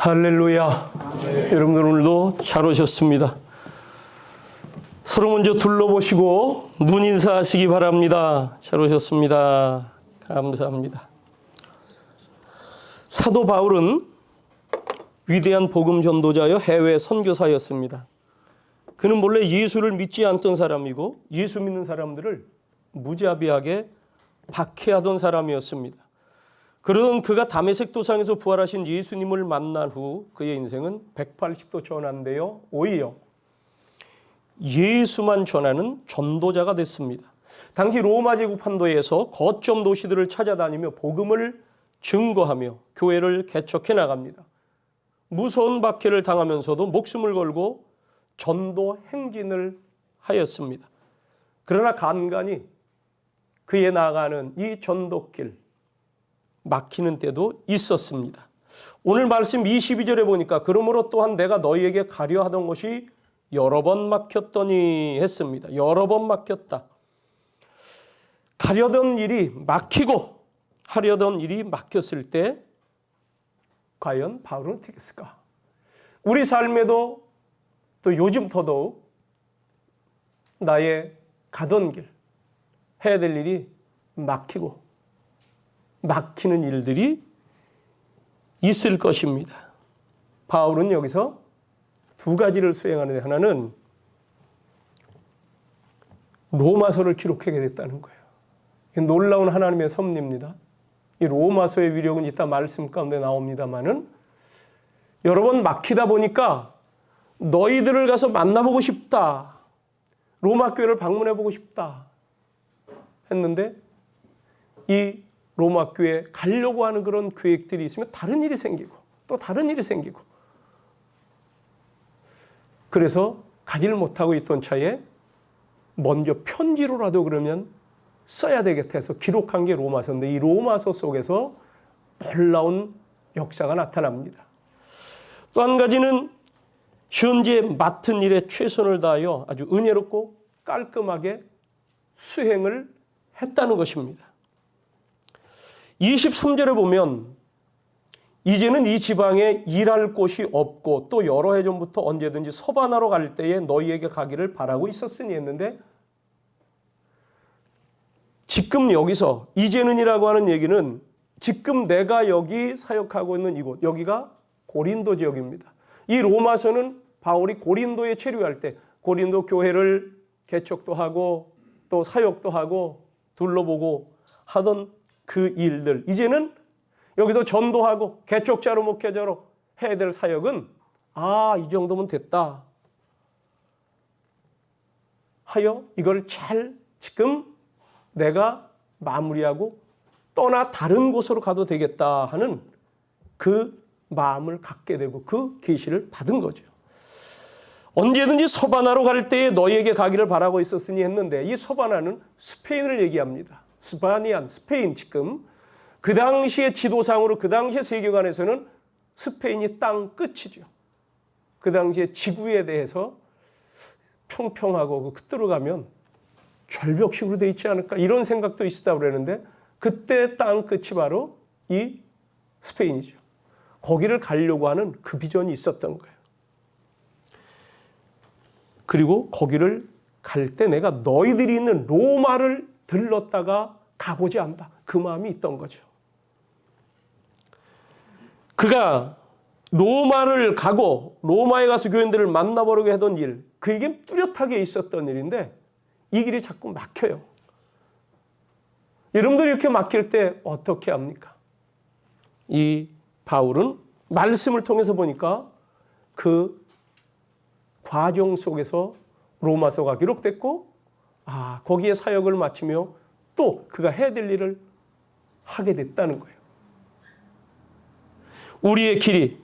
할렐루야. 네. 여러분들 오늘도 잘 오셨습니다. 서로 먼저 둘러보시고 눈 인사하시기 바랍니다. 잘 오셨습니다. 감사합니다. 사도 바울은 위대한 복음 전도자여 해외 선교사였습니다. 그는 본래 예수를 믿지 않던 사람이고 예수 믿는 사람들을 무자비하게 박해하던 사람이었습니다. 그러던 그가 다메섹 도상에서 부활하신 예수님을 만난 후 그의 인생은 180도 전환되어 오히려 예수만 전하는 전도자가 됐습니다. 당시 로마 제국 판도에서 거점 도시들을 찾아다니며 복음을 증거하며 교회를 개척해 나갑니다. 무서운 박해를 당하면서도 목숨을 걸고 전도 행진을 하였습니다. 그러나 간간히 그의 나아가는 이 전도길 막히는 때도 있었습니다. 오늘 말씀 22절에 보니까 그러므로 또한 내가 너희에게 가려 하던 것이 여러 번 막혔더니 했습니다. 여러 번 막혔다. 가려던 일이 막히고 하려던 일이 막혔을 때 과연 바울은 어떻게 했을까? 우리 삶에도 또 요즘 더더욱 나의 가던 길, 해야 될 일이 막히는 일들이 있을 것입니다. 바울은 여기서 두 가지를 수행하는데 하나는 로마서를 기록하게 됐다는 거예요. 놀라운 하나님의 섭리입니다. 이 로마서의 위력은 이따 말씀 가운데 나옵니다마는 여러 번 막히다 보니까 너희들을 가서 만나보고 싶다. 로마 교회를 방문해보고 싶다. 했는데 이 로마 교회에 가려고 하는 그런 계획들이 있으면 다른 일이 생기고 또 다른 일이 생기고 그래서 가지를 못하고 있던 차에 먼저 편지로라도 그러면 써야 되겠다 해서 기록한 게 로마서인데 이 로마서 속에서 놀라운 역사가 나타납니다. 또 한 가지는 현재 맡은 일에 최선을 다하여 아주 은혜롭고 깔끔하게 수행을 했다는 것입니다. 23절에 보면 이제는 이 지방에 일할 곳이 없고 또 여러 해 전부터 언제든지 서바나로 갈 때에 너희에게 가기를 바라고 있었으니 했는데 지금 여기서 이제는이라고 하는 얘기는 지금 내가 여기 사역하고 있는 이곳 여기가 고린도 지역입니다. 이 로마서는 바울이 고린도에 체류할 때 고린도 교회를 개척도 하고 또 사역도 하고 둘러보고 하던 그 일들 이제는 여기서 전도하고 개척자로 목회자로 해야 될 사역은 이 정도면 됐다 하여 이걸 잘 지금 내가 마무리하고 떠나 다른 곳으로 가도 되겠다 하는 그 마음을 갖게 되고 그 계시를 받은 거죠. 언제든지 서바나로 갈 때에 너희에게 가기를 바라고 있었으니 했는데 이 서바나는 스페인을 얘기합니다. 스파니안, 스페인 지금 그 당시의 지도상으로 그 당시의 세계관에서는 스페인이 땅 끝이죠. 그 당시의 지구에 대해서 평평하고 그 끝으로 가면 절벽식으로 되어 있지 않을까 이런 생각도 있었다고 그러는데 그때 땅 끝이 바로 이 스페인이죠. 거기를 가려고 하는 그 비전이 있었던 거예요. 그리고 거기를 갈 때 내가 너희들이 있는 로마를 들렀다가 가고자 한다. 그 마음이 있던 거죠. 그가 로마를 가고 로마에 가서 교인들을 만나보려고 하던 일, 그게 뚜렷하게 있었던 일인데 이 길이 자꾸 막혀요. 여러분들이 이렇게 막힐 때 어떻게 합니까? 이 바울은 말씀을 통해서 보니까 그 과정 속에서 로마서가 기록됐고 거기에 사역을 마치며 또 그가 해야 될 일을 하게 됐다는 거예요. 우리의 길이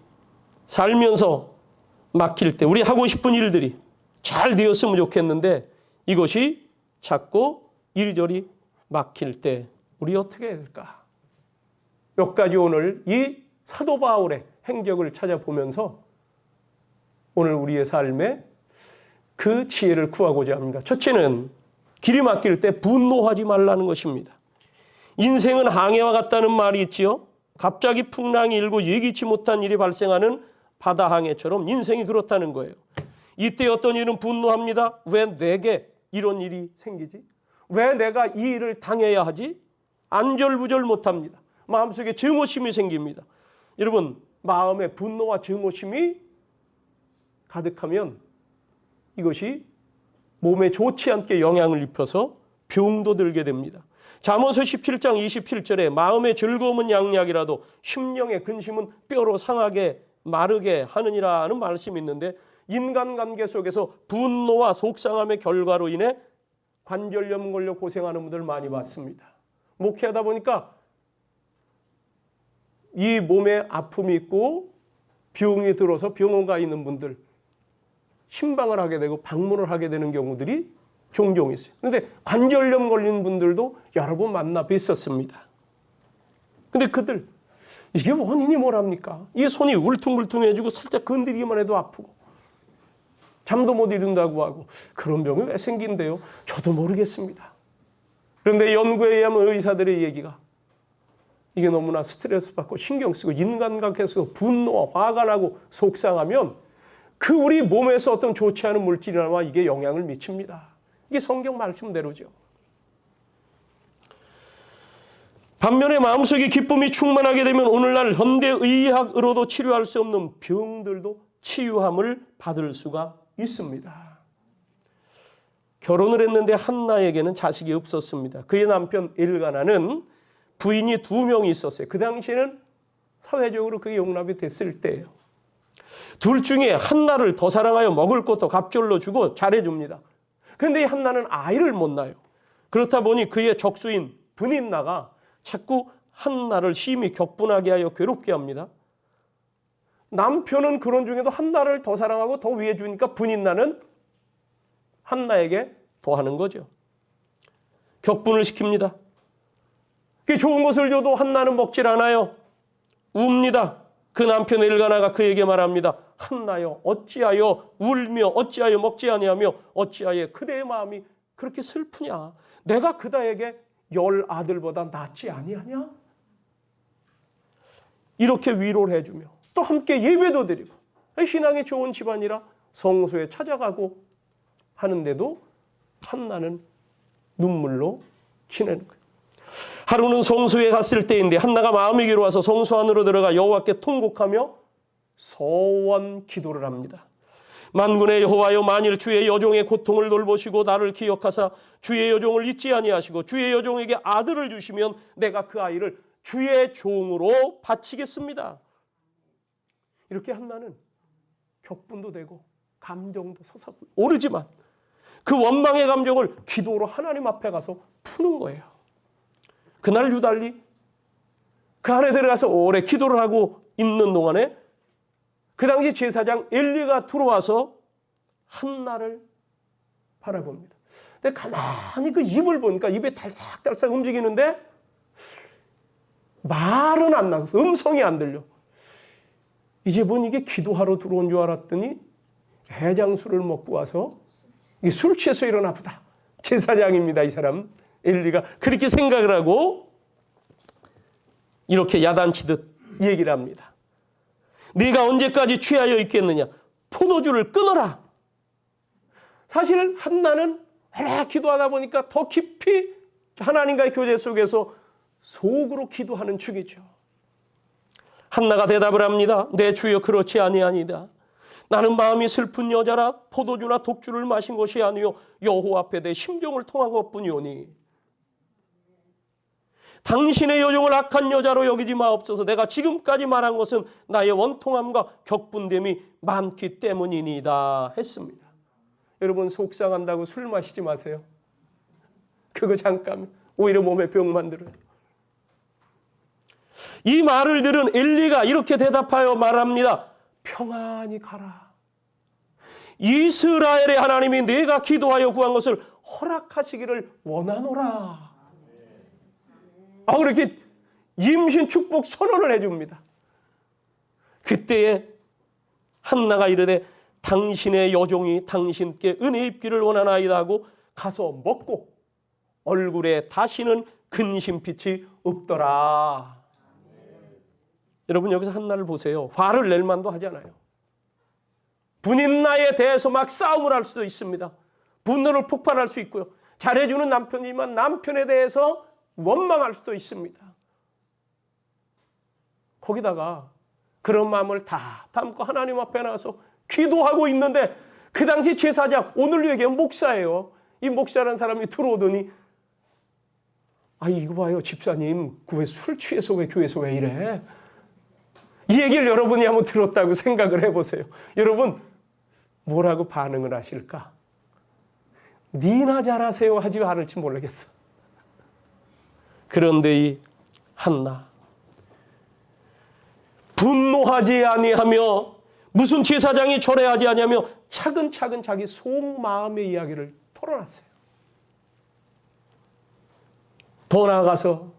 살면서 막힐 때 우리 하고 싶은 일들이 잘 되었으면 좋겠는데 이것이 자꾸 이리저리 막힐 때 우리 어떻게 해야 될까? 몇 가지 오늘 이 사도 바울의 행적을 찾아보면서 오늘 우리의 삶에 그 지혜를 구하고자 합니다. 첫째는 길이 막힐 때 분노하지 말라는 것입니다. 인생은 항해와 같다는 말이 있지요. 갑자기 풍랑이 일고 예기치 못한 일이 발생하는 바다항해처럼 인생이 그렇다는 거예요. 이때 어떤 일은 분노합니다. 왜 내게 이런 일이 생기지? 왜 내가 이 일을 당해야 하지? 안절부절 못합니다. 마음속에 증오심이 생깁니다. 여러분, 마음에 분노와 증오심이 가득하면 이것이 몸에 좋지 않게 영향을 입혀서 병도 들게 됩니다. 잠언서 17장 27절에 마음의 즐거움은 양약이라도 심령의 근심은 뼈로 상하게 마르게 하느니라는 말씀이 있는데, 인간관계 속에서 분노와 속상함의 결과로 인해 관절염 걸려 고생하는 분들 많이 봤습니다. 목회하다 보니까 이 몸에 아픔이 있고 병이 들어서 병원 가 있는 분들 신방을 하게 되고 방문을 하게 되는 경우들이 종종 있어요. 그런데 관절염 걸린 분들도 여러 번 만나 뵀었습니다. 근데 그들 이게 원인이 뭐랍니까? 이게 손이 울퉁불퉁해지고 살짝 건드리기만 해도 아프고 잠도 못 이룬다고 하고 그런 병이 왜 생긴대요? 저도 모르겠습니다. 그런데 연구에 의하면 의사들의 얘기가 이게 너무나 스트레스 받고 신경 쓰고 인간관계에서 분노와 화가 나고 속상하면 그 우리 몸에서 어떤 좋지 않은 물질이 나와 이게 영향을 미칩니다. 이게 성경 말씀대로죠. 반면에 마음속에 기쁨이 충만하게 되면 오늘날 현대의학으로도 치료할 수 없는 병들도 치유함을 받을 수가 있습니다. 결혼을 했는데 한나에게는 자식이 없었습니다. 그의 남편 엘가나는 부인이 2명이 있었어요. 그 당시에는 사회적으로 그게 용납이 됐을 때예요. 둘 중에 한나를 더 사랑하여 먹을 것도 갑절로 주고 잘해줍니다. 그런데 이 한나는 아이를 못 낳아요. 그렇다 보니 그의 적수인 분인나가 자꾸 한나를 심히 격분하게 하여 괴롭게 합니다. 남편은 그런 중에도 한나를 더 사랑하고 더 위해 주니까 분인나는 한나에게 더 하는 거죠. 격분을 시킵니다. 그 좋은 것을 줘도 한나는 먹질 않아요. 웁니다. 그 남편 엘가나가 그에게 말합니다. 한나여 어찌하여 울며 어찌하여 먹지 아니하며 어찌하여 그대의 마음이 그렇게 슬프냐? 내가 그다에게 10 아들보다 낫지 아니하냐? 이렇게 위로를 해주며 또 함께 예배도 드리고 신앙이 좋은 집안이라 성소에 찾아가고 하는데도 한나는 눈물로 지내는 거예요. 하루는 성소에 갔을 때인데 한나가 마음이 괴로워서 성소 안으로 들어가 여호와께 통곡하며 서원 기도를 합니다. 만군의 여호와여, 만일 주의 여종의 고통을 돌보시고 나를 기억하사 주의 여종을 잊지 아니하시고 주의 여종에게 아들을 주시면 내가 그 아이를 주의 종으로 바치겠습니다. 이렇게 한나는 격분도 되고 감정도 솟아오르고 오르지만 그 원망의 감정을 기도로 하나님 앞에 가서 푸는 거예요. 그날 유달리 그 안에 들어가서 오래 기도를 하고 있는 동안에 그 당시 제사장 엘리가 들어와서 한나를 바라봅니다. 근데 가만히 그 입을 보니까 입에 달싹달싹 움직이는데 말은 안 나서 음성이 안 들려. 이제 보니 이게 기도하러 들어온 줄 알았더니 해장술을 먹고 와서 술 취해서 일어나 보다. 제사장입니다, 이 사람. 엘리가 그렇게 생각을 하고 이렇게 야단치듯 얘기를 합니다. 네가 언제까지 취하여 있겠느냐? 포도주를 끊어라. 사실 한나는 오래 기도하다 보니까 더 깊이 하나님과의 교제 속에서 속으로 기도하는 축이죠. 한나가 대답을 합니다. 내 주여, 그렇지 아니하니이다. 나는 마음이 슬픈 여자라 포도주나 독주를 마신 것이 아니요 여호와 앞에 내 심정을 통한 것뿐이오니 당신의 여종을 악한 여자로 여기지 마옵소서. 내가 지금까지 말한 것은 나의 원통함과 격분됨이 많기 때문이니이다 했습니다. 여러분, 속상한다고 술 마시지 마세요. 그거 잠깐 오히려 몸에 병 만들어요. 이 말을 들은 엘리가 이렇게 대답하여 말합니다. 평안히 가라. 이스라엘의 하나님이 내가 기도하여 구한 것을 허락하시기를 원하노라. 그렇게 임신 축복 선언을 해줍니다. 그때에 한나가 이르되 당신의 여종이 당신께 은혜 입기를 원하나이다 하고 가서 먹고 얼굴에 다시는 근심빛이 없더라. 여러분 여기서 한나를 보세요. 화를 낼 만도 하잖아요. 분인나에 대해서 막 싸움을 할 수도 있습니다. 분노를 폭발할 수 있고요. 잘해주는 남편이지만 남편에 대해서 원망할 수도 있습니다. 거기다가 그런 마음을 다 담고 하나님 앞에 나가서 기도하고 있는데 그 당시 제사장, 오늘로 얘기하면 목사예요. 이 목사라는 사람이 들어오더니 이거 봐요 집사님 그 왜 술 취해서 왜 교회에서 왜 이래? 이 얘기를 여러분이 한번 들었다고 생각을 해보세요. 여러분 뭐라고 반응을 하실까? 니나 잘하세요 하지 않을지 모르겠어. 그런데 이 한나 분노하지 아니하며 무슨 제사장이 철회하지 아니하며 차근차근 자기 속마음의 이야기를 털어놨어요. 더 나아가서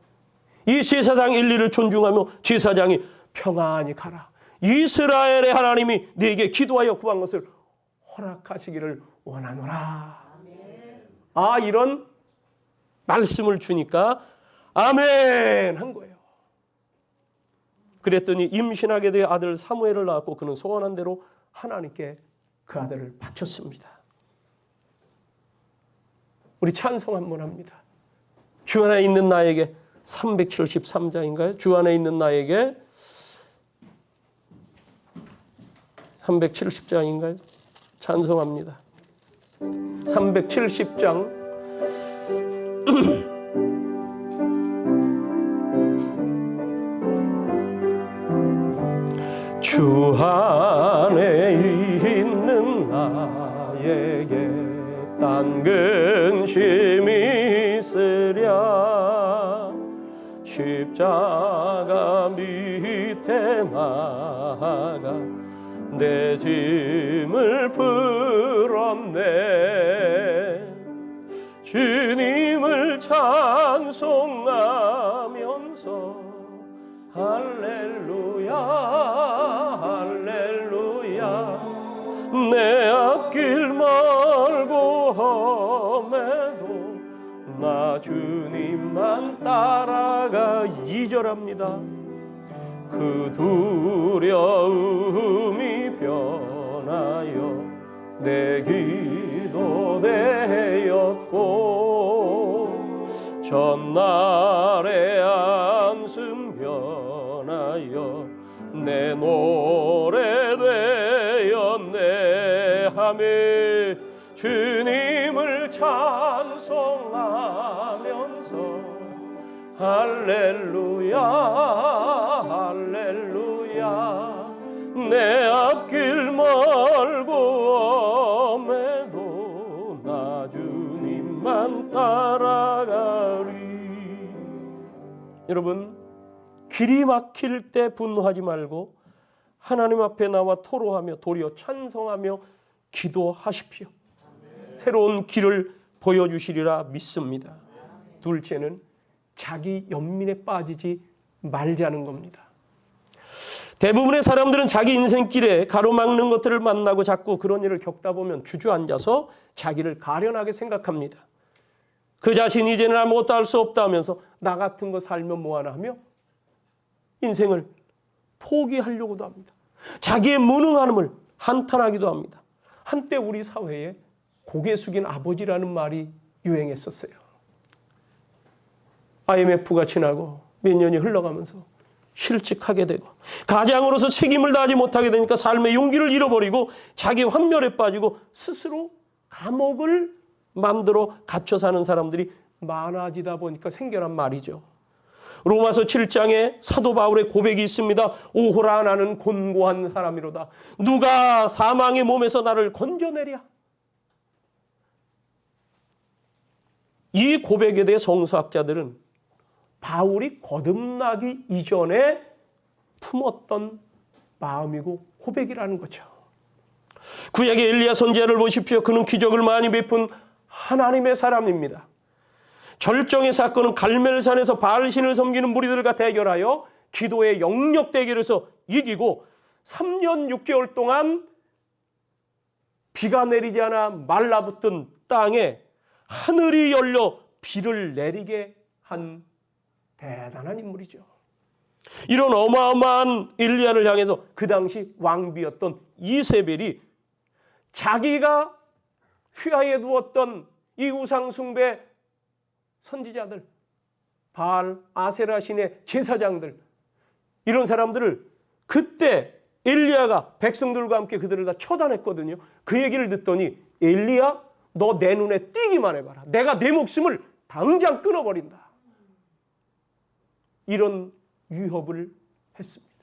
이 제사장 일리를 존중하며 제사장이 평안히 가라. 이스라엘의 하나님이 네게 기도하여 구한 것을 허락하시기를 원하노라. 이런 말씀을 주니까 아멘 한 거예요. 그랬더니 임신하게 된 아들 사무엘을 낳았고 그는 소원한 대로 하나님께 그 아들을 바쳤습니다. 우리 찬송 한번 합니다. 주 안에 있는 나에게 373장인가요? 주 안에 있는 나에게 370장인가요? 찬송합니다. 370장 주 안에 있는 나에게 딴 근심이 있으랴 십자가 밑에 나가 내 짐을 풀었네. 주님을 찬송하면서 할렐루야 할렐루야 내 앞길 멀고 험해도 나 주님만 따라가 2절합니다. 그 두려움이 변하여 내 기도 되었고 전날의 안심 변하여 내 노래 되었네 하며 주님을 찬송하면서 할렐루야 할렐루야 내 앞길 멀고 험해도 나 주님만 따라가리. 여러분 길이 막힐 때 분노하지 말고 하나님 앞에 나와 토로하며 도리어 찬송하며 기도하십시오. 새로운 길을 보여주시리라 믿습니다. 둘째는 자기 연민에 빠지지 말자는 겁니다. 대부분의 사람들은 자기 인생길에 가로막는 것들을 만나고 자꾸 그런 일을 겪다 보면 주저앉아서 자기를 가련하게 생각합니다. 그 자신이 이제는 아무것도 할 수 없다 하면서 나 같은 거 살면 뭐하나 하며 인생을 포기하려고도 합니다. 자기의 무능함을 한탄하기도 합니다. 한때 우리 사회에 고개 숙인 아버지라는 말이 유행했었어요. IMF가 지나고 몇 년이 흘러가면서 실직하게 되고 가장으로서 책임을 다하지 못하게 되니까 삶의 용기를 잃어버리고 자기 환멸에 빠지고 스스로 감옥을 만들어 갇혀 사는 사람들이 많아지다 보니까 생겨난 말이죠. 로마서 7장에 사도 바울의 고백이 있습니다. 오호라 나는 곤고한 사람이로다. 누가 사망의 몸에서 나를 건져내랴. 이 고백에 대해 성서학자들은 바울이 거듭나기 이전에 품었던 마음이고 고백이라는 거죠. 구약의 엘리야 선지자를 보십시오. 그는 기적을 많이 베푼 하나님의 사람입니다. 절정의 사건은 갈멜산에서 바알신을 섬기는 무리들과 대결하여 기도의 영역 대결에서 이기고 3년 6개월 동안 비가 내리지 않아 말라붙은 땅에 하늘이 열려 비를 내리게 한 대단한 인물이죠. 이런 어마어마한 엘리야를 향해서 그 당시 왕비였던 이세벨이 자기가 휘하에 두었던 이 우상숭배 선지자들, 바알, 아세라 신의 제사장들, 이런 사람들을 그때 엘리야가 백성들과 함께 그들을 다 처단했거든요. 그 얘기를 듣더니 엘리야, 너 내 눈에 띄기만 해봐라. 내가 내 목숨을 당장 끊어버린다. 이런 위협을 했습니다.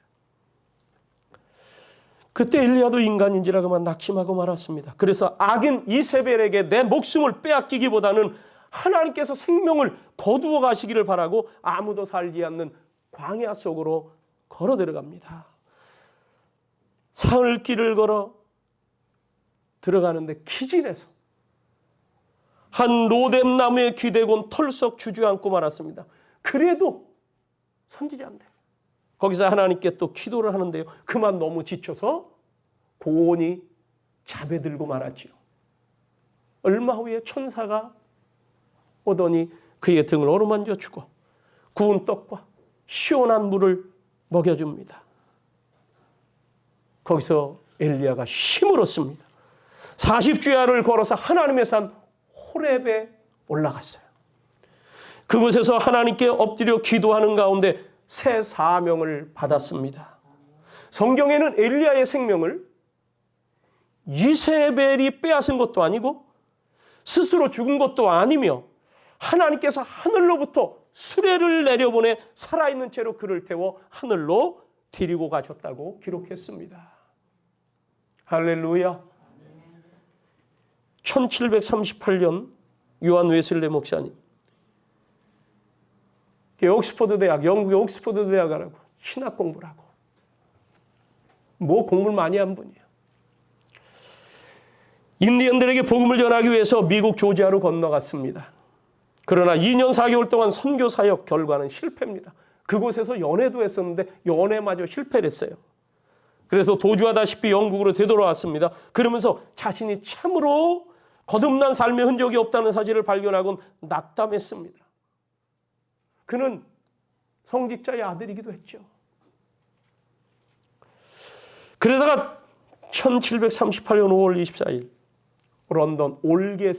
그때 엘리야도 인간인지라 그만 낙심하고 말았습니다. 그래서 악인 이세벨에게 내 목숨을 빼앗기기보다는 하나님께서 생명을 거두어 가시기를 바라고 아무도 살지 않는 광야 속으로 걸어 들어갑니다. 사흘길을 걸어 들어가는데 기진에서 한 로뎀 나무에 기대곤 털썩 주저앉고 말았습니다. 그래도 선지자인데 거기서 하나님께 또 기도를 하는데요. 그만 너무 지쳐서 고온이 자배들고 말았지요. 얼마 후에 천사가 오더니 그의 등을 어루만져 주고 구운 떡과 시원한 물을 먹여줍니다. 거기서 엘리야가 힘을 얻습니다. 40주야를 걸어서 하나님의 산 호렙에 올라갔어요. 그곳에서 하나님께 엎드려 기도하는 가운데 새 사명을 받았습니다. 성경에는 엘리야의 생명을 이세벨이 빼앗은 것도 아니고 스스로 죽은 것도 아니며 하나님께서 하늘로부터 수레를 내려보내 살아있는 채로 그를 태워 하늘로 데리고 가셨다고 기록했습니다. 할렐루야. 1738년 요한 웨슬레 목사님, 옥스퍼드 대학, 영국의 옥스퍼드 대학 가라고 신학 공부를 하고 뭐 공부를 많이 한 분이에요. 인디언들에게 복음을 전하기 위해서 미국 조지아로 건너갔습니다. 그러나 2년 4개월 동안 선교 사역 결과는 실패입니다. 그곳에서 연애도 했었는데 연애마저 실패를 했어요. 그래서 도주하다시피 영국으로 되돌아왔습니다. 그러면서 자신이 참으로 거듭난 삶의 흔적이 없다는 사실을 발견하곤 낙담했습니다. 그는 성직자의 아들이기도 했죠. 그러다가 1738년 5월 24일 런던 올더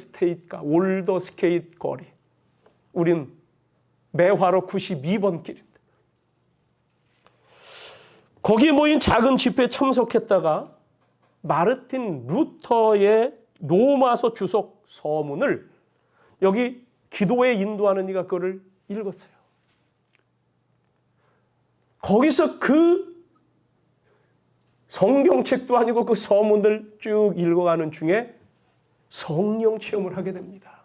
스테이트 거리, 우린 매화로 92번 길인데 거기에 모인 작은 집회에 참석했다가 마르틴 루터의 로마서 주석 서문을 여기 기도에 인도하는 이가 그거를 읽었어요. 거기서 그 성경책도 아니고 그 서문을 쭉 읽어가는 중에 성령 체험을 하게 됩니다.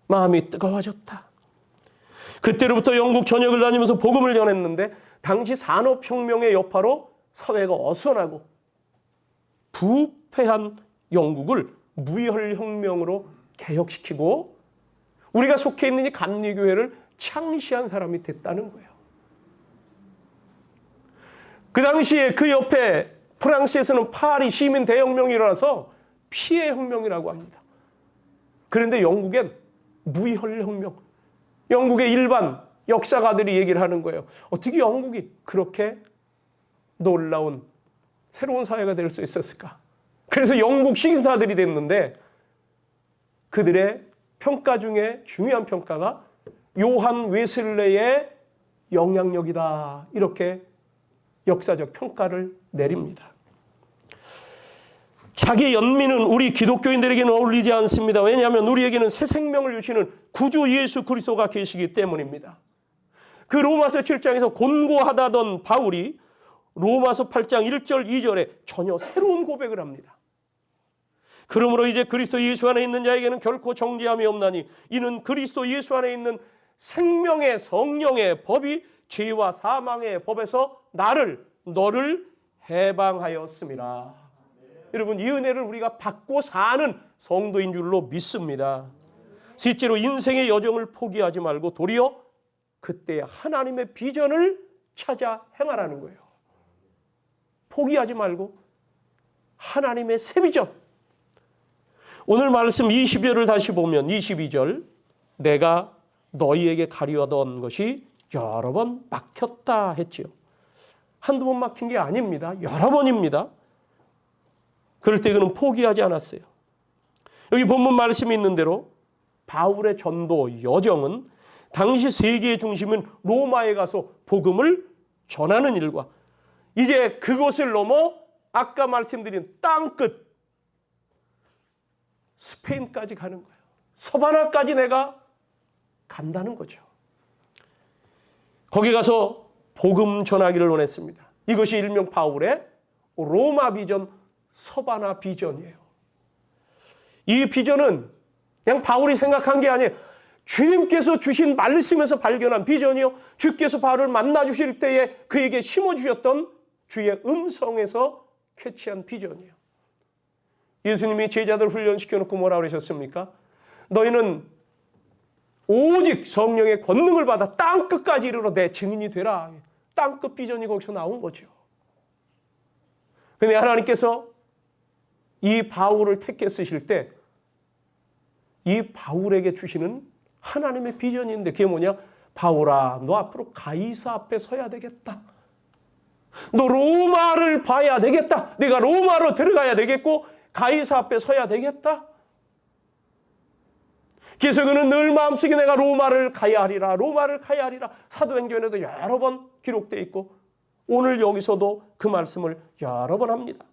마음이 뜨거워졌다. 그때로부터 영국 전역을 다니면서 복음을 전했는데 당시 산업혁명의 여파로 사회가 어수선하고 부패한 영국을 무혈혁명으로 개혁시키고 우리가 속해 있는 이 감리교회를 창시한 사람이 됐다는 거예요. 그 당시에 그 옆에 프랑스에서는 파리 시민 대혁명이 일어나서 피해 혁명이라고 합니다. 그런데 영국엔 무혈혁명, 영국의 일반 역사가들이 얘기를 하는 거예요. 어떻게 영국이 그렇게 놀라운 새로운 사회가 될 수 있었을까? 그래서 영국 신사들이 됐는데 그들의 평가 중에 중요한 평가가 요한 웨슬레의 영향력이다. 이렇게 역사적 평가를 내립니다. 자기 연민은 우리 기독교인들에게는 어울리지 않습니다. 왜냐하면 우리에게는 새 생명을 주시는 구주 예수 그리스도가 계시기 때문입니다. 그 로마서 7장에서 곤고하다던 바울이 로마서 8장 1절 2절에 전혀 새로운 고백을 합니다. 그러므로 이제 그리스도 예수 안에 있는 자에게는 결코 정죄함이 없나니 이는 그리스도 예수 안에 있는 생명의 성령의 법이 죄와 사망의 법에서 너를 해방하였음이라. 여러분, 이 은혜를 우리가 받고 사는 성도인 줄로 믿습니다. 실제로 인생의 여정을 포기하지 말고 도리어 그때 하나님의 비전을 찾아 행하라는 거예요. 포기하지 말고 하나님의 새 비전. 오늘 말씀 20절을 다시 보면 22절, 내가 너희에게 가리워던 것이 여러 번 막혔다 했지요. 한두 번 막힌 게 아닙니다. 여러 번입니다. 그럴 때 그는 포기하지 않았어요. 여기 본문 말씀이 있는 대로 바울의 전도 여정은 당시 세계의 중심인 로마에 가서 복음을 전하는 일과 이제 그곳을 넘어 아까 말씀드린 땅끝 스페인까지 가는 거예요. 서바나까지 내가 간다는 거죠. 거기 가서 복음 전하기를 원했습니다. 이것이 일명 바울의 로마 비전, 서바나 비전이에요. 이 비전은 그냥 바울이 생각한 게 아니에요. 주님께서 주신 말씀에서 발견한 비전이요. 주께서 바울을 만나 주실 때에 그에게 심어주셨던 주의 음성에서 캐치한 비전이에요. 예수님이 제자들 훈련시켜놓고 뭐라 그러셨습니까? 너희는 오직 성령의 권능을 받아 땅끝까지 이르러 내 증인이 되라. 땅끝 비전이 거기서 나온 거죠. 그런데 하나님께서 이 바울을 택해 쓰실 때 이 바울에게 주시는 하나님의 비전인데 그게 뭐냐? 바울아, 너 앞으로 가이사 앞에 서야 되겠다. 너 로마를 봐야 되겠다. 네가 로마로 들어가야 되겠고 가이사 앞에 서야 되겠다. 그래서 그는 늘 마음속에 내가 로마를 가야 하리라. 로마를 가야 하리라. 사도행전에도 여러 번 기록되어 있고 오늘 여기서도 그 말씀을 여러 번 합니다.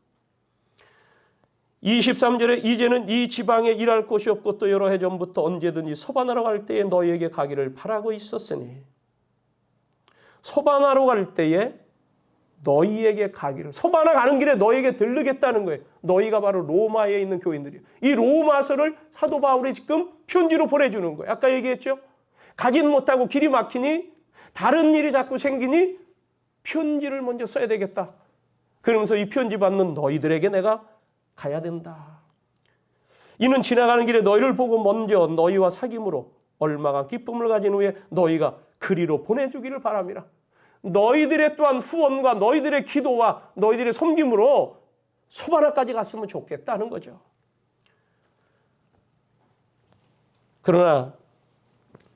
23절에 이제는 이 지방에 일할 곳이 없고 또 여러 해 전부터 언제든지 서바나로 갈 때에 너희에게 가기를 바라고 있었으니 서바나로 갈 때에 너희에게 가기를 서바나 가는 길에 너희에게 들르겠다는 거예요. 너희가 바로 로마에 있는 교인들이에요. 이 로마서를 사도 바울이 지금 편지로 보내주는 거예요. 아까 얘기했죠. 가진 못하고 길이 막히니 다른 일이 자꾸 생기니 편지를 먼저 써야 되겠다. 그러면서 이 편지 받는 너희들에게 내가 가야 된다. 이는 지나가는 길에 너희를 보고 먼저 너희와 사귐으로 얼마가 기쁨을 가진 후에 너희가 그리로 보내주기를 바람이라. 너희들의 또한 후원과 너희들의 기도와 너희들의 섬김으로 서바나까지 갔으면 좋겠다는 거죠. 그러나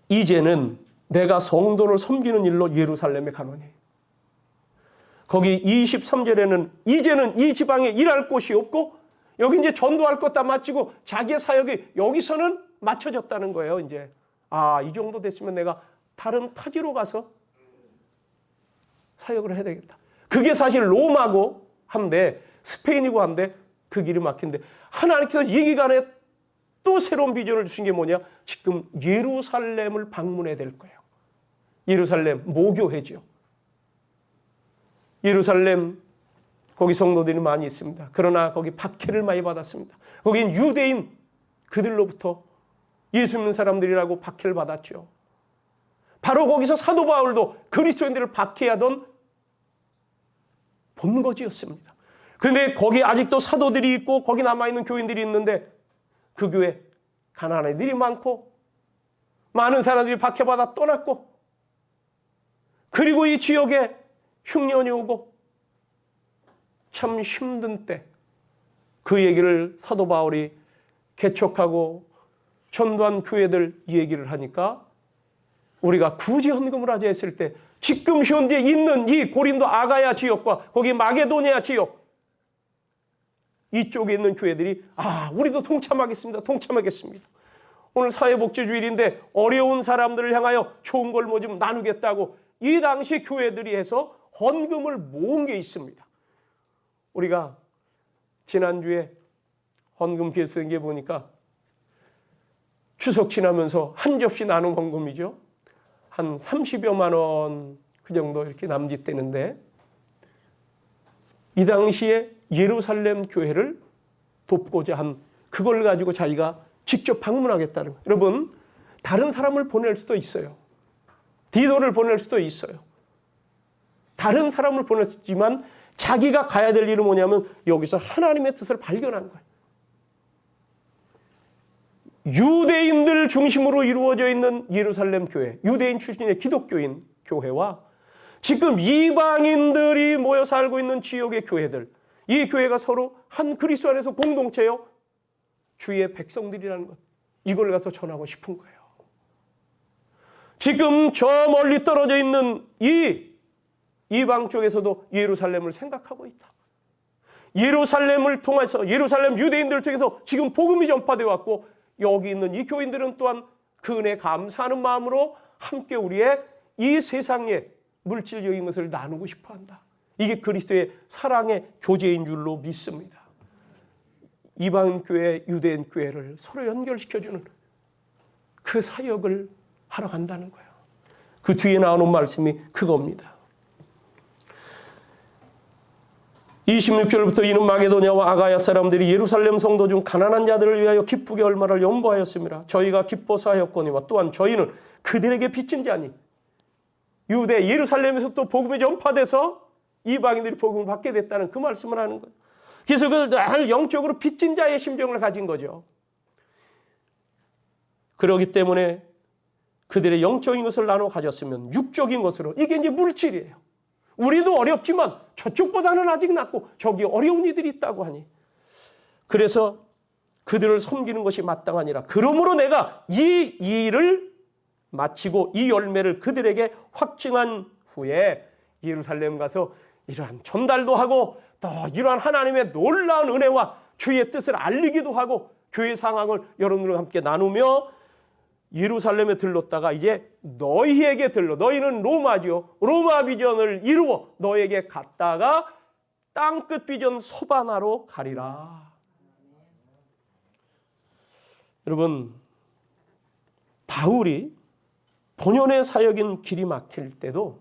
이제는 내가 성도를 섬기는 일로 예루살렘에 가노니 거기 23절에는 이제는 이 지방에 일할 곳이 없고 여기 이제 전도할 것 다 마치고 자기의 사역이 여기서는 맞춰졌다는 거예요. 이제 이 정도 됐으면 내가 다른 타지로 가서 사역을 해야 되겠다. 그게 사실 로마고 한데 스페인이고 한데 그 길이 막힌데 하나님께서 이 기간에 또 새로운 비전을 주신 게 뭐냐? 지금 예루살렘을 방문해야 될 거예요. 예루살렘 모교회죠. 예루살렘 거기 성도들이 많이 있습니다. 그러나 거기 박해를 많이 받았습니다. 거긴 유대인 그들로부터 예수 믿는 사람들이라고 박해를 받았죠. 바로 거기서 사도 바울도 그리스도인들을 박해하던 본거지였습니다. 그런데 거기 아직도 사도들이 있고 거기 남아있는 교인들이 있는데 그 교회 가난한 애들이 많고 많은 사람들이 박해받아 떠났고 그리고 이 지역에 흉년이 오고 참 힘든 때 그 얘기를 사도 바울이 개척하고 전도한 교회들 얘기를 하니까 우리가 굳이 헌금을 하자 했을 때 지금 현재 있는 이 고린도 아가야 지역과 거기 마게도니아 지역 이쪽에 있는 교회들이 우리도 동참하겠습니다. 동참하겠습니다. 오늘 사회복지주일인데 어려운 사람들을 향하여 좋은 걸 뭐 좀 나누겠다고 이 당시 교회들이 해서 헌금을 모은 게 있습니다. 우리가 지난주에 헌금 개수한 게 보니까 추석 지나면서 한 접시 나눈 헌금이죠. 한 30여만 원 그 정도 이렇게 남짓되는데 이 당시에 예루살렘 교회를 돕고자 한 그걸 가지고 자기가 직접 방문하겠다는 거예요. 여러분 다른 사람을 보낼 수도 있어요. 디도를 보낼 수도 있어요. 다른 사람을 보냈지만 자기가 가야 될 일은 뭐냐면 여기서 하나님의 뜻을 발견한 거예요. 유대인들 중심으로 이루어져 있는 예루살렘 교회, 유대인 출신의 기독교인 교회와 지금 이방인들이 모여 살고 있는 지역의 교회들, 이 교회가 서로 한 그리스도 안에서 공동체요. 주의 백성들이라는 것, 이걸 가서 전하고 싶은 거예요. 지금 저 멀리 떨어져 있는 이 이방 쪽에서도 예루살렘을 생각하고 있다. 예루살렘을 통해서 예루살렘 유대인들을 통해서 지금 복음이 전파되어 왔고 여기 있는 이 교인들은 또한 그 은혜에 감사하는 마음으로 함께 우리의 이 세상의 물질적인 것을 나누고 싶어한다. 이게 그리스도의 사랑의 교제인 줄로 믿습니다. 이방 교회, 유대인 교회를 서로 연결시켜주는 그 사역을 하러 간다는 거예요. 그 뒤에 나오는 말씀이 그겁니다. 26절부터 이는 마게도냐와 아가야 사람들이 예루살렘 성도 중 가난한 자들을 위하여 기쁘게 얼마를 연보하였습니다. 저희가 기뻐서 하였거니와 또한 저희는 그들에게 빚진 자니 유대 예루살렘에서 또 복음이 전파돼서 이방인들이 복음을 받게 됐다는 그 말씀을 하는 거예요. 그래서 그들 늘 영적으로 빚진 자의 심정을 가진 거죠. 그렇기 때문에 그들의 영적인 것을 나눠 가졌으면 육적인 것으로 이게 이제 물질이에요. 우리도 어렵지만 저쪽보다는 아직 낫고 저기 어려운 이들이 있다고 하니 그래서 그들을 섬기는 것이 마땅하니라. 그러므로 내가 이 일을 마치고 이 열매를 그들에게 확증한 후에 예루살렘 가서 이러한 전달도 하고 또 이러한 하나님의 놀라운 은혜와 주의 뜻을 알리기도 하고 교회 상황을 여러분들과 함께 나누며 예루살렘에 들렀다가 이제 너희에게 들러 너희는 로마죠. 로마 비전을 이루어 너에게 갔다가 땅끝 비전 서바나로 가리라. 여러분 바울이 본연의 사역인 길이 막힐 때도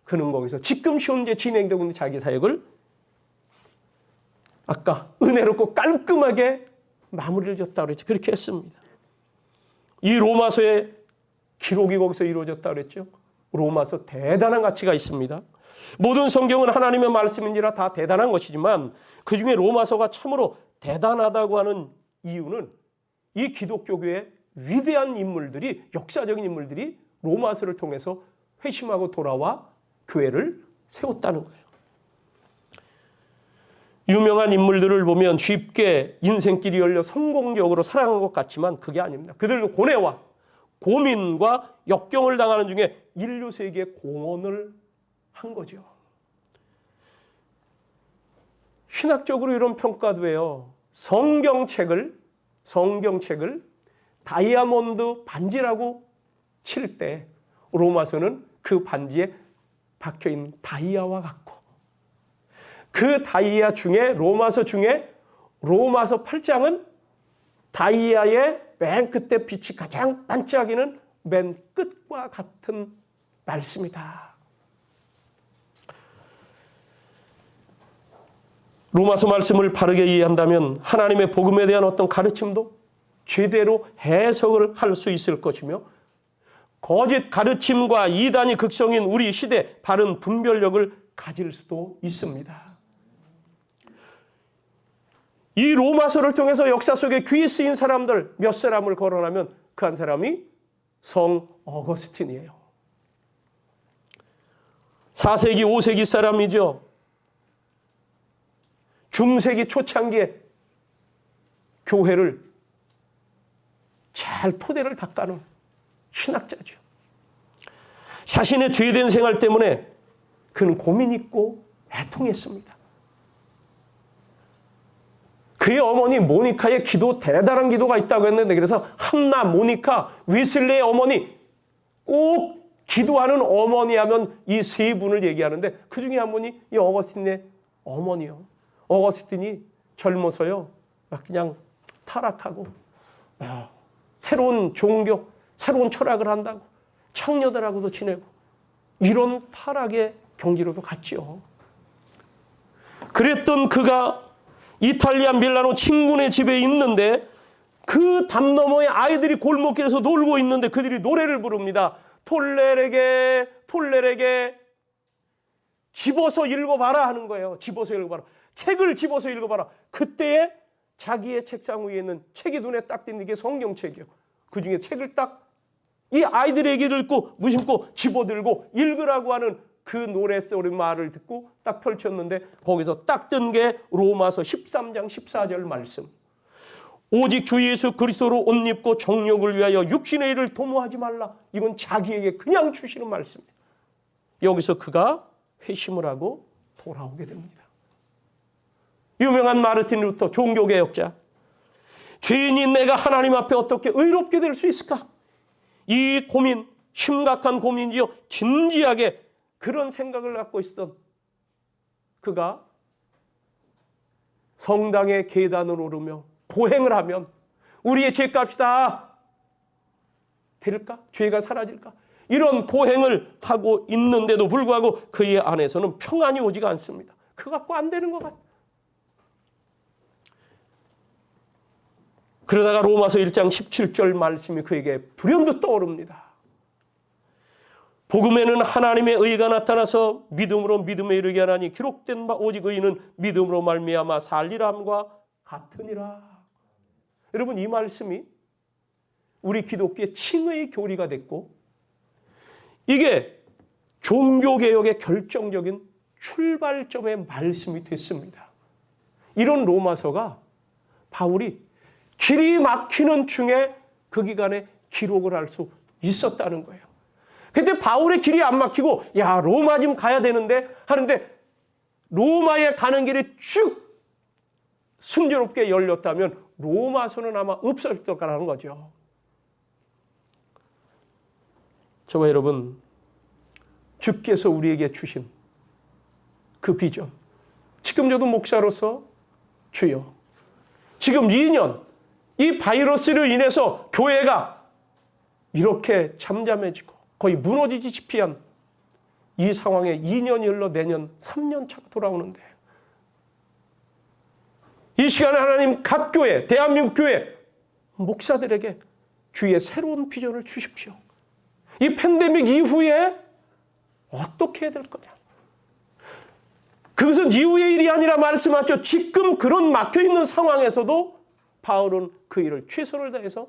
그는 거기서 지금 현재 진행되고 있는 자기 사역을 아까 은혜롭고 깔끔하게 마무리를 줬다고 그랬죠. 그렇게 했습니다. 이 로마서의 기록이 거기서 이루어졌다고 그랬죠. 로마서 대단한 가치가 있습니다. 모든 성경은 하나님의 말씀인지라 다 대단한 것이지만 그중에 로마서가 참으로 대단하다고 하는 이유는 이 기독교교의 위대한 인물들이 역사적인 인물들이 로마서를 통해서 회심하고 돌아와 교회를 세웠다는 거예요. 유명한 인물들을 보면 쉽게 인생길이 열려 성공적으로 살아간 것 같지만 그게 아닙니다. 그들도 고뇌와 고민과 역경을 당하는 중에 인류 세계에 공헌을 한 거죠. 신학적으로 이런 평가도 해요. 성경책을 다이아몬드 반지라고 칠 때 로마서는 그 반지에 박혀있는 다이아와 같고 그 다이아 중에 로마서 중에 로마서 8장은 다이아의 맨 끝에 빛이 가장 반짝이는 맨 끝과 같은 말씀이다. 로마서 말씀을 바르게 이해한다면 하나님의 복음에 대한 어떤 가르침도 제대로 해석을 할 수 있을 것이며 거짓 가르침과 이단이 극성인 우리 시대 바른 분별력을 가질 수도 있습니다. 이 로마서를 통해서 역사 속에 귀에 쓰인 사람들 몇 사람을 거론하면 그 한 사람이 성 어거스틴이에요. 4세기, 5세기 사람이죠. 중세기 초창기에 교회를 잘 토대를 닦아놓은 신학자죠. 자신의 죄된 생활 때문에 그는 고민 있고 애통했습니다. 그의 어머니 모니카의 기도, 대단한 기도가 있다고 했는데 그래서 한나, 모니카, 웨슬리의 어머니 꼭 기도하는 어머니 하면 이 세 분을 얘기하는데 그 중에 한 분이 이 어거스틴의 어머니요. 어거스틴이 젊어서요 막 그냥 타락하고 새로운 종교, 새로운 철학을 한다고 창녀들하고도 지내고 이런 타락의 경지로도 갔죠. 그랬던 그가 이탈리아 밀라노 친구네 집에 있는데 그 담 너머에 아이들이 골목길에서 놀고 있는데 그들이 노래를 부릅니다. 톨레레게 집어서 읽어봐라 하는 거예요. 집어서 읽어봐라. 책을 집어서 읽어봐라. 그때에 자기의 책상 위에 있는 책이 눈에 딱 띄는 게 성경책이요. 그중에 책을 딱 이 아이들의 얘기를 읽고 무심코 집어들고 읽으라고 하는 그 노래 소리 말을 듣고 딱 펼쳤는데 거기서 딱 뜬 게 로마서 13장 14절 말씀. 오직 주 예수 그리스도로 옷 입고 정욕을 위하여 육신의 일을 도모하지 말라. 이건 자기에게 그냥 주시는 말씀이에요. 여기서 그가 회심을 하고 돌아오게 됩니다. 유명한 마르틴 루터 종교개혁자. 죄인인 내가 하나님 앞에 어떻게 의롭게 될 수 있을까? 이 고민, 심각한 고민이요. 진지하게 그런 생각을 갖고 있었던 그가 성당의 계단을 오르며 고행을 하면 우리의 죄값이 다 될까? 죄가 사라질까? 이런 고행을 하고 있는데도 불구하고 그의 안에서는 평안이 오지가 않습니다. 그거 갖고 안 되는 것 같아요. 그러다가 로마서 1장 17절 말씀이 그에게 불현듯 떠오릅니다. 복음에는 하나님의 의가 나타나서 믿음으로 믿음에 이르게 하나니 기록된 바 오직 의인은 믿음으로 말미암아 살리라 함과 같으니라. 여러분, 이 말씀이 우리 기독교의 칭의 교리가 됐고 이게 종교개혁의 결정적인 출발점의 말씀이 됐습니다. 이런 로마서가 바울이 길이 막히는 중에 그 기간에 기록을 할 수 있었다는 거예요. 근데 바울의 길이 안 막히고 야 로마 좀 가야 되는데 하는데 로마에 가는 길이 쭉 순조롭게 열렸다면 로마서는 아마 없었을 거라는 거죠. 저와 여러분, 주께서 우리에게 주신 그 비전, 지금 저도 목사로서 주여 지금 2년 이 바이러스로 인해서 교회가 이렇게 잠잠해지고 거의 무너지지피 한 이 상황에 2년이 흘러 내년 3년 차가 돌아오는데 이 시간에 하나님 각 교회, 대한민국 교회 목사들에게 주의 새로운 비전을 주십시오. 이 팬데믹 이후에 어떻게 해야 될 거냐. 그것은 이후의 일이 아니라 말씀하셨죠. 지금 그런 막혀있는 상황에서도 바울은 그 일을 최선을 다해서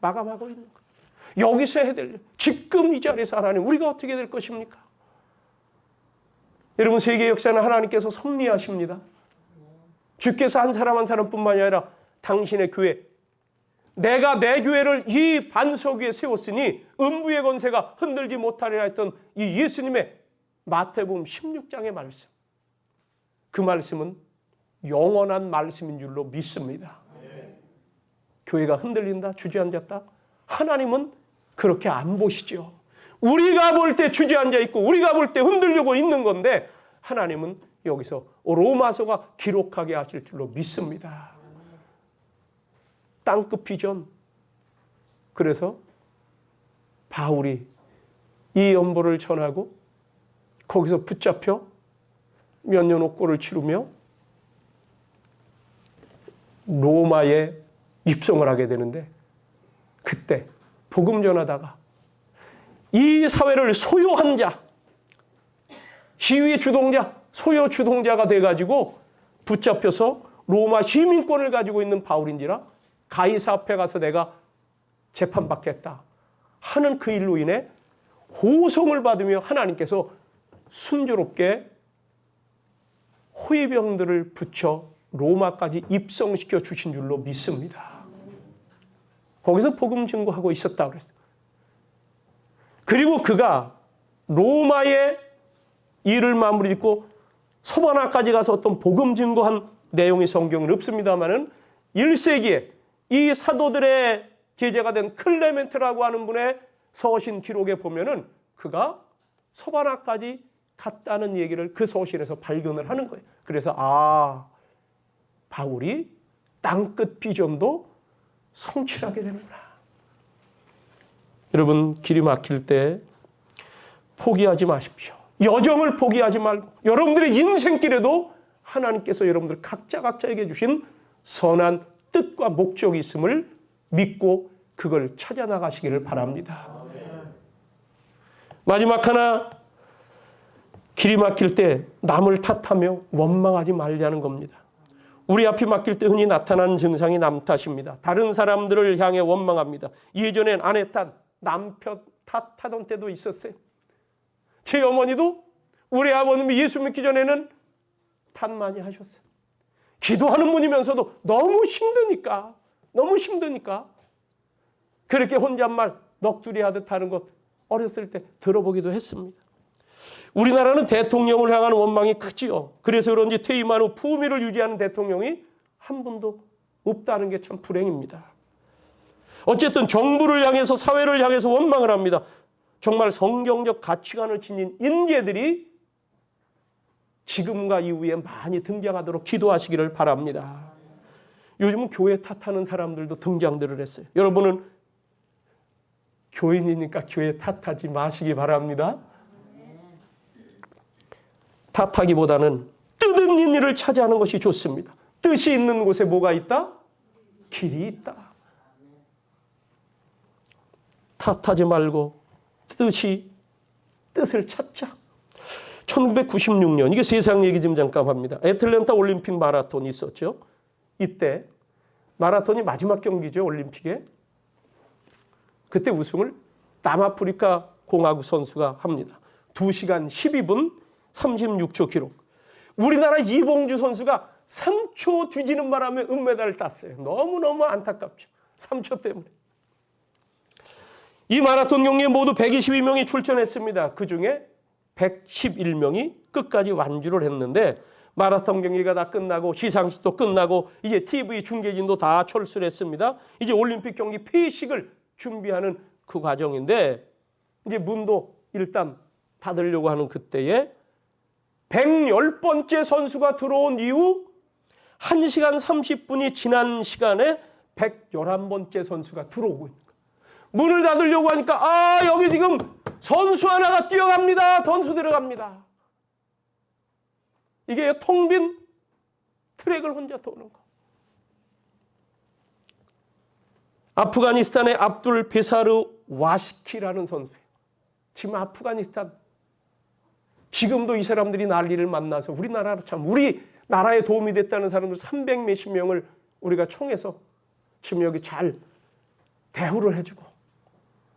마감하고 있는 거예요. 여기서 해야 될 일, 지금 이 자리에서 하나님 우리가 어떻게 될 것입니까? 여러분, 세계 역사는 하나님께서 섭리하십니다. 주께서 한 사람 한 사람뿐만이 아니라 당신의 교회, 내가 내 교회를 이 반석 위에 세웠으니 음부의 권세가 흔들지 못하리라 했던 이 예수님의 마태복음 16장의 말씀, 그 말씀은 영원한 말씀인 줄로 믿습니다. 교회가 흔들린다, 주저앉았다, 하나님은 그렇게 안 보시죠. 우리가 볼 때 주저앉아 있고 우리가 볼 때 흔들리고 있는 건데 하나님은 여기서 로마서가 기록하게 하실 줄로 믿습니다. 땅끝 비전. 그래서 바울이 이 연보를 전하고 거기서 붙잡혀 몇 년 옥고를 치르며 로마에 입성을 하게 되는데 그때 복음 전하다가 이 사회를 소유한 자, 시위의 주동자, 소유 주동자가 돼가지고 붙잡혀서 로마 시민권을 가지고 있는 바울인지라 가이사 앞에 가서 내가 재판받겠다 하는 그 일로 인해 호송을 받으며 하나님께서 순조롭게 호위병들을 붙여 로마까지 입성시켜 주신 줄로 믿습니다. 거기서 복음 증거하고 있었다고 그랬어요. 그리고 그가 로마의 일을 마무리 짓고 서바나까지 가서 어떤 복음 증거한 내용이 성경은 없습니다만은 1세기에 이 사도들의 제자가 된 클레멘트라고 하는 분의 서신 기록에 보면은 그가 서바나까지 갔다는 얘기를 그 서신에서 발견을 하는 거예요. 그래서 바울이 땅끝 비전도 성취하게 되는구나. 여러분, 길이 막힐 때 포기하지 마십시오. 여정을 포기하지 말고 여러분들의 인생길에도 하나님께서 여러분들 각자에게 주신 선한 뜻과 목적이 있음을 믿고 그걸 찾아 나가시기를 바랍니다. 마지막 하나, 길이 막힐 때 남을 탓하며 원망하지 말자는 겁니다. 우리 앞이 막힐 때 흔히 나타나는 증상이 남 탓입니다. 다른 사람들을 향해 원망합니다. 예전엔 아내 탓, 남편 탓하던 때도 있었어요. 제 어머니도 우리 아버님이 예수 믿기 전에는 탓 많이 하셨어요. 기도하는 분이면서도 너무 힘드니까 너무 힘드니까. 그렇게 혼잣말 넋두리 하듯 하는 것 어렸을 때 들어보기도 했습니다. 우리나라는 대통령을 향하는 원망이 크지요. 그래서 그런지 퇴임한 후 품위를 유지하는 대통령이 한 분도 없다는 게 참 불행입니다. 어쨌든 정부를 향해서 사회를 향해서 원망을 합니다. 정말 성경적 가치관을 지닌 인재들이 지금과 이후에 많이 등장하도록 기도하시기를 바랍니다. 요즘은 교회 탓하는 사람들도 등장들을 했어요. 여러분은 교인이니까 교회 탓하지 마시기 바랍니다. 탓하기보다는 뜻있는 일을 차지하는 것이 좋습니다. 뜻이 있는 곳에 뭐가 있다? 길이 있다. 탓하지 말고 뜻을 찾자. 1996년, 이게 세상 얘기 좀 잠깐 합니다. 애틀랜타 올림픽 마라톤이 있었죠. 이때 마라톤이 마지막 경기죠, 올림픽에. 그때 우승을 남아프리카 공화국 선수가 합니다. 2시간 12분 36초 기록. 우리나라 이봉주 선수가 3초 뒤지는 바람에 은메달을 땄어요. 너무너무 안타깝죠. 3초 때문에. 이 마라톤 경기에 모두 122명이 출전했습니다. 그중에 111명이 끝까지 완주를 했는데 마라톤 경기가 다 끝나고 시상식도 끝나고 이제 TV 중계진도 다 철수를 했습니다. 이제 올림픽 경기 폐식을 준비하는 그 과정인데 이제 문도 일단 닫으려고 하는 그때에 110번째 선수가 들어온 이후 1시간 30분이 지난 시간에 111번째 선수가 들어오고 있는 거예요. 문을 닫으려고 하니까 여기 지금 선수 하나가 뛰어갑니다. 선수 들어갑니다. 이게 텅 빈 트랙을 혼자 도는 거. 아프가니스탄의 압둘 베사르 와시키라는 선수예요. 지금 아프가니스탄 지금도 이 사람들이 난리를 만나서 우리나라로 참 우리 나라에 도움이 됐다는 사람들 300 몇십 명을 우리가 총해서 지금 여기 잘 대우를 해주고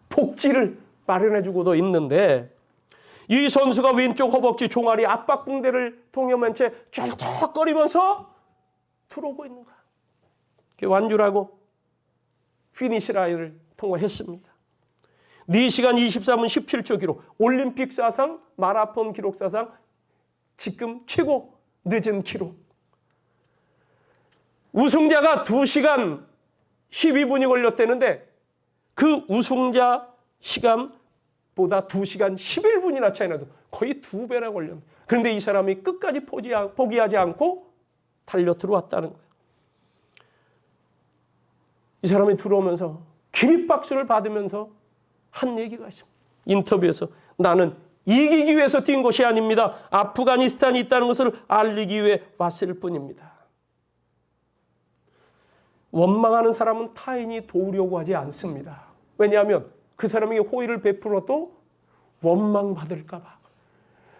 복지를 마련해주고도 있는데 이 선수가 왼쪽 허벅지 종아리 압박붕대를 동여맨 채 쩔뚝거리면서 들어오고 있는 거야. 완주를 하고 피니시 라인을 통과했습니다. 4시간 23분 17초 기록, 올림픽 사상, 마라톤 기록 사상 지금 최고 늦은 기록. 우승자가 2시간 12분이 걸렸다는데 그 우승자 시간보다 2시간 11분이나 차이 나도 거의 2배나 걸렸네. 그런데 이 사람이 끝까지 포기하지 않고 달려 들어왔다는 거예요. 이 사람이 들어오면서 기립박수를 받으면서 한 얘기가 있습니다. 인터뷰에서 나는 이기기 위해서 뛴 것이 아닙니다. 아프가니스탄이 있다는 것을 알리기 위해 왔을 뿐입니다. 원망하는 사람은 타인이 도우려고 하지 않습니다. 왜냐하면 그 사람에게 호의를 베풀어도 원망받을까 봐.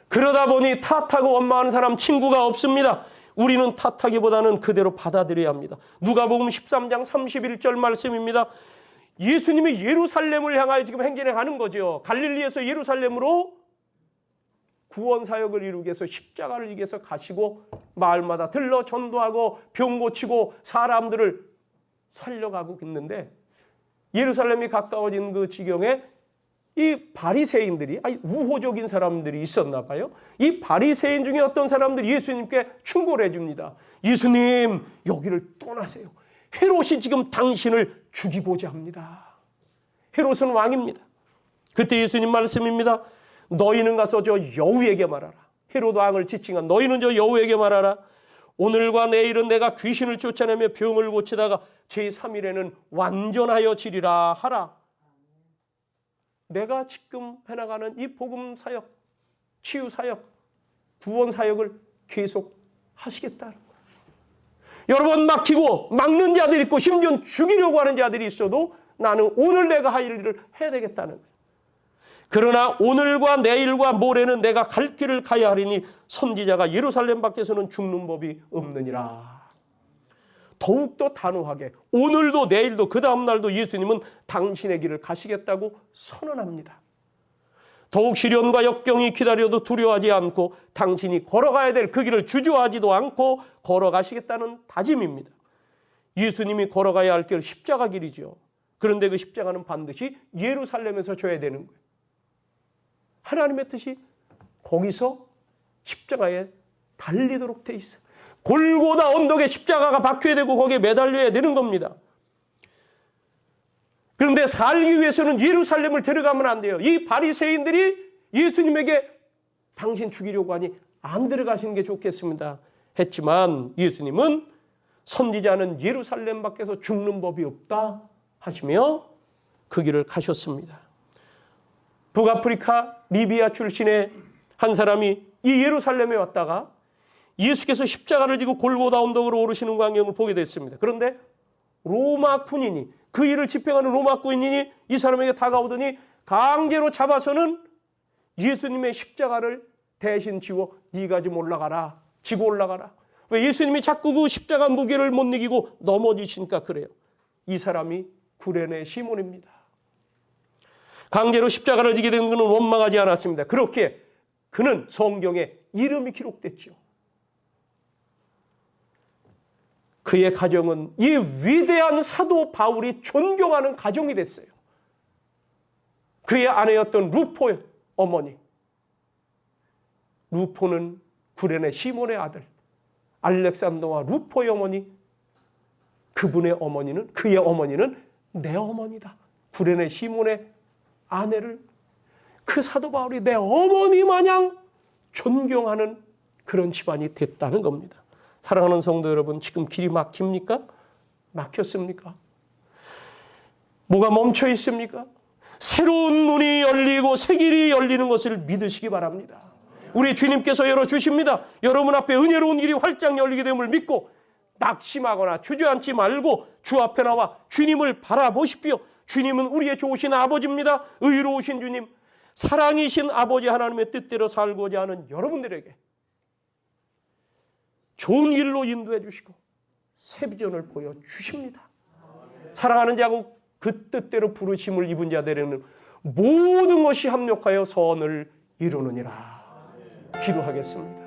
그러다 보니 탓하고 원망하는 사람 친구가 없습니다. 우리는 탓하기보다는 그대로 받아들여야 합니다. 누가복음 13장 31절 말씀입니다. 예수님이 예루살렘을 향하여 지금 행진해 가는 거죠. 갈릴리에서 예루살렘으로 구원 사역을 이루기 위해서 십자가를 지기 위해서 가시고 마을마다 들러 전도하고 병 고치고 사람들을 살려가고 있는데 예루살렘이 가까워진 그 지경에 이 바리새인들이 우호적인 사람들이 있었나 봐요. 이 바리새인 중에 어떤 사람들이 예수님께 충고를 해줍니다. 예수님 여기를 떠나세요. 헤롯이 지금 당신을 죽이고자 합니다. 헤롯은 왕입니다. 그때 예수님 말씀입니다. 너희는 가서 저 여우에게 말하라. 헤롯 왕을 지칭한 너희는 저 여우에게 말하라. 오늘과 내일은 내가 귀신을 쫓아내며 병을 고치다가 제3일에는 완전하여 지리라 하라. 내가 지금 해나가는 이 복음 사역, 치유 사역, 구원 사역을 계속 하시겠다는 거예요. 여러 번 막히고 막는 자들이 있고 심지어 죽이려고 하는 자들이 있어도 나는 오늘 내가 할 일을 해야 되겠다는 거예요. 그러나 오늘과 내일과 모레는 내가 갈 길을 가야 하리니 선지자가 예루살렘 밖에서는 죽는 법이 없느니라. 더욱더 단호하게 오늘도 내일도 그 다음 날도 예수님은 당신의 길을 가시겠다고 선언합니다. 더욱 시련과 역경이 기다려도 두려워하지 않고 당신이 걸어가야 될 그 길을 주저하지도 않고 걸어가시겠다는 다짐입니다. 예수님이 걸어가야 할 길 십자가 길이죠. 그런데 그 십자가는 반드시 예루살렘에서 져야 되는 거예요. 하나님의 뜻이 거기서 십자가에 달리도록 돼 있어요. 골고다 언덕에 십자가가 박혀야 되고 거기에 매달려야 되는 겁니다. 그런데 살기 위해서는 예루살렘을 데려가면 안 돼요. 이 바리새인들이 예수님에게 당신 죽이려고 하니 안 들어가시는 게 좋겠습니다 했지만 예수님은 선지자는 예루살렘 밖에서 죽는 법이 없다 하시며 그 길을 가셨습니다. 북아프리카 리비아 출신의 한 사람이 이 예루살렘에 왔다가 예수께서 십자가를 지고 골고다 언덕으로 오르시는 광경을 보게 됐습니다. 그런데 로마 군인이, 그 일을 집행하는 로마 군인이 이 사람에게 다가오더니 강제로 잡아서는 예수님의 십자가를 대신 지워 네가 좀 올라가라, 지고 올라가라. 왜? 예수님이 자꾸 그 십자가 무게를 못 이기고 넘어지시니까 그래요. 이 사람이 구레네 시몬입니다. 강제로 십자가를 지게 된 그는 원망하지 않았습니다. 그렇게 그는 성경에 이름이 기록됐죠. 그의 가정은 이 위대한 사도 바울이 존경하는 가정이 됐어요. 그의 아내였던 루포 어머니. 루포는 구레네 시몬의 아들 알렉산더와 루포의 어머니. 그분의 어머니는, 그의 어머니는 내 어머니다. 구레네 시몬의 아내를 그 사도 바울이 내 어머니 마냥 존경하는 그런 집안이 됐다는 겁니다. 사랑하는 성도 여러분, 지금 길이 막힙니까? 막혔습니까? 뭐가 멈춰 있습니까? 새로운 문이 열리고 새 길이 열리는 것을 믿으시기 바랍니다. 우리 주님께서 열어주십니다. 여러분 앞에 은혜로운 길이 활짝 열리게 됨을 믿고 낙심하거나 주저앉지 말고 주 앞에 나와 주님을 바라보십시오. 주님은 우리의 좋으신 아버지입니다. 의로우신 주님, 사랑이신 아버지 하나님의 뜻대로 살고자 하는 여러분들에게 좋은 길로 인도해 주시고 새 비전을 보여주십니다. 사랑하는 자고 그 뜻대로 부르심을 입은 자들에게는 모든 것이 합력하여 선을 이루느니라. 기도하겠습니다.